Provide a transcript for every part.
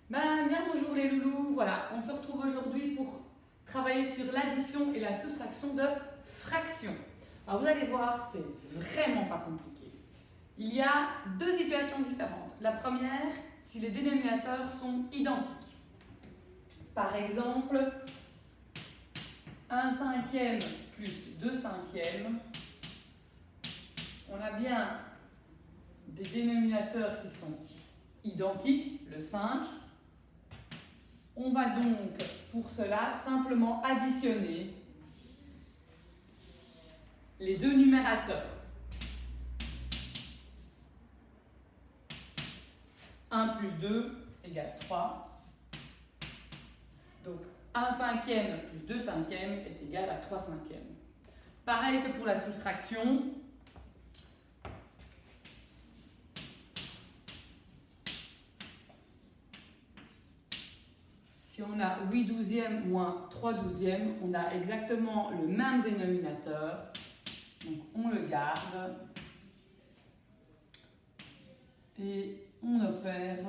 Bien bonjour les loulous, voilà, on se retrouve aujourd'hui pour travailler sur l'addition et la soustraction de fractions. Alors vous allez voir, c'est vraiment pas compliqué. Il y a deux situations différentes. La première, si les dénominateurs sont identiques. Par exemple, 1 cinquième plus 2 cinquièmes. On a bien des dénominateurs qui sont identiques, le 5. On va donc, pour cela, simplement additionner les deux numérateurs. 1 plus 2 égale 3. Donc 1 cinquième plus 2 cinquièmes est égal à 3 cinquièmes. Pareil que pour la soustraction. Si on a 8 douzièmes moins 3 douzièmes, on a exactement le même dénominateur. Donc on le garde. Et on opère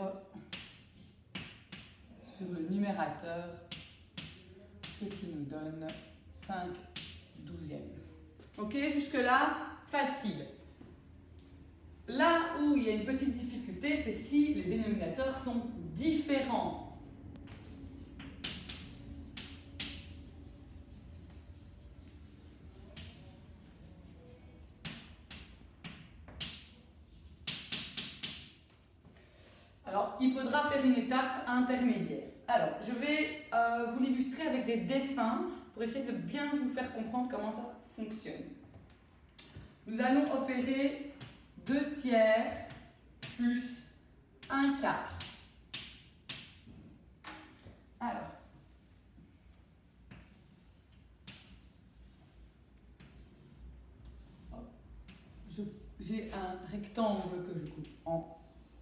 sur le numérateur, ce qui nous donne 5 douzièmes. Ok, jusque-là, facile. Là où il y a une petite difficulté, c'est si les dénominateurs sont différents. Alors, il faudra faire une étape intermédiaire. Alors, je vais vous l'illustrer avec des dessins pour essayer de bien vous faire comprendre comment ça fonctionne. Nous allons opérer 2 tiers plus 1 quart. Alors, j'ai un rectangle que je coupe en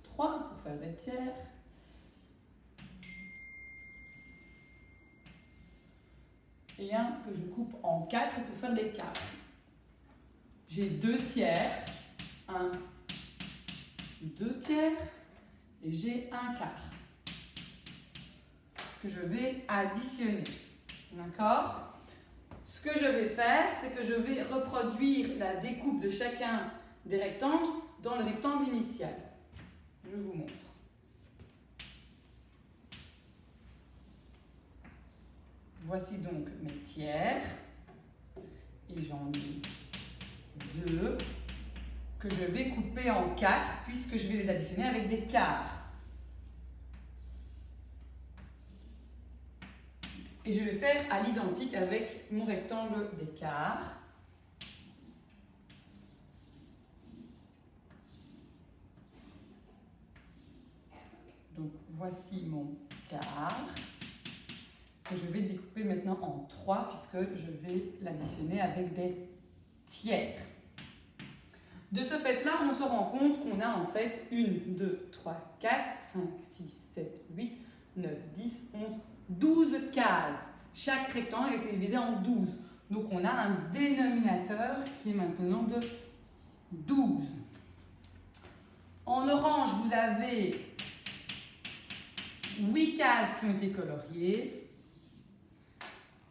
3 pour faire des tiers. Et un que je coupe en 4 pour faire des quarts. J'ai 2 tiers, 2 tiers, et j'ai 1 quart que je vais additionner. D'accord ? Ce que je vais faire, c'est que je vais reproduire la découpe de chacun des rectangles dans le rectangle initial. Je vous montre. Voici donc mes tiers, et j'en ai 2 que je vais couper en 4 puisque je vais les additionner avec des quarts. Et je vais faire à l'identique avec mon rectangle des quarts. Donc voici mon quart que je vais découper maintenant en 3 puisque je vais l'additionner avec des tiers. De ce fait-là, on se rend compte qu'on a en fait 1, 2, 3, 4, 5, 6, 7, 8, 9, 10, 11, 12 cases. Chaque rectangle est divisé en 12. Donc on a un dénominateur qui est maintenant de 12. En orange, vous avez 8 cases qui ont été coloriées.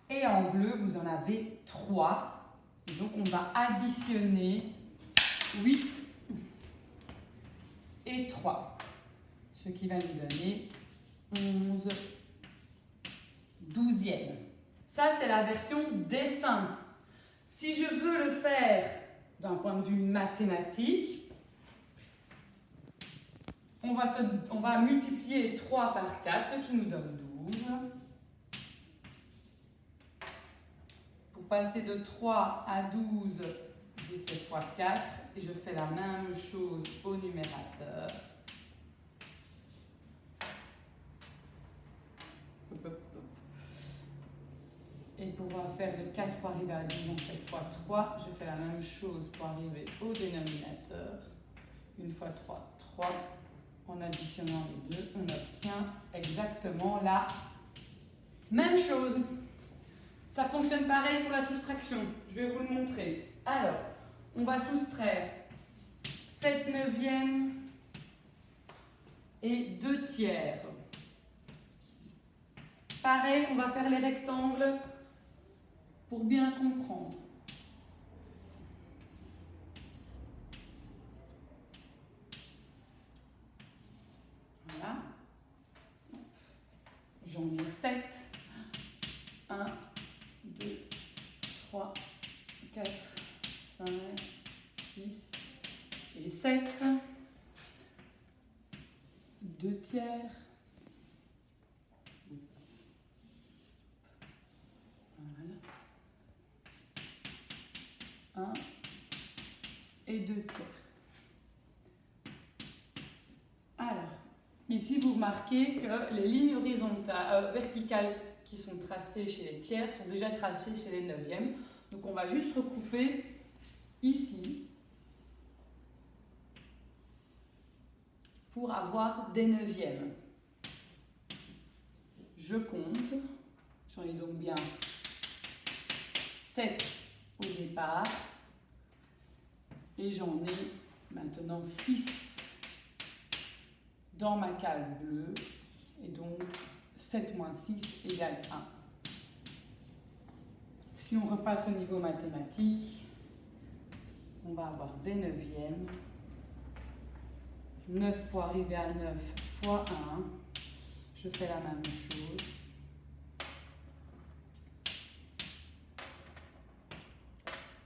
Et en bleu, vous en avez 3. Et donc on va additionner 8 et 3. Ce qui va nous donner 11 douzièmes. Ça, c'est la version dessin. Si je veux le faire d'un point de vue mathématique, on va multiplier 3 par 4, ce qui nous donne 12. Pour passer de 3 à 12, j'ai fait x 4 et je fais la même chose au numérateur. Et pour faire de 4 pour arriver à 12, on fait x 3. Je fais la même chose pour arriver au dénominateur. 1 fois 3, 3. En additionnant les deux, on obtient exactement la même chose. Ça fonctionne pareil pour la soustraction. Je vais vous le montrer. Alors, on va soustraire 7 neuvièmes et 2 tiers. Pareil, on va faire les rectangles pour bien comprendre. Voilà. J'en ai 7. 1, 2, 3, 4, 5, 6 et 7. 2 tiers. Voilà. 1 et 2 tiers. Alors, ici vous remarquez que les lignes verticales qui sont tracées chez les tiers sont déjà tracées chez les neuvièmes. Donc on va juste recouper ici pour avoir des neuvièmes. Je compte, j'en ai donc bien 7 au départ et j'en ai maintenant 6 dans ma case bleue et donc 7 moins 6 égale 1. Si on repasse au niveau mathématique, on va avoir des neuvièmes. 9 pour arriver à 9 fois 1. Je fais la même chose.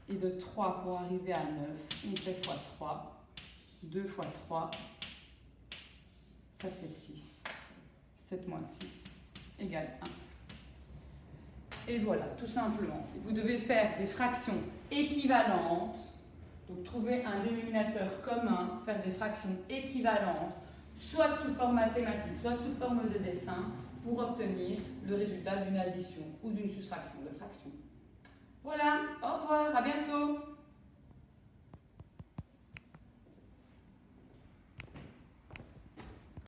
Et de 3 pour arriver à 9, on fait fois 3. 2 fois 3, ça fait 6. 7 moins 6 égale 1. Et voilà, tout simplement. Vous devez faire des fractions équivalentes. Donc trouver un dénominateur commun, faire des fractions équivalentes, soit sous forme mathématique, soit sous forme de dessin, pour obtenir le résultat d'une addition ou d'une soustraction de fractions. Voilà, au revoir, à bientôt.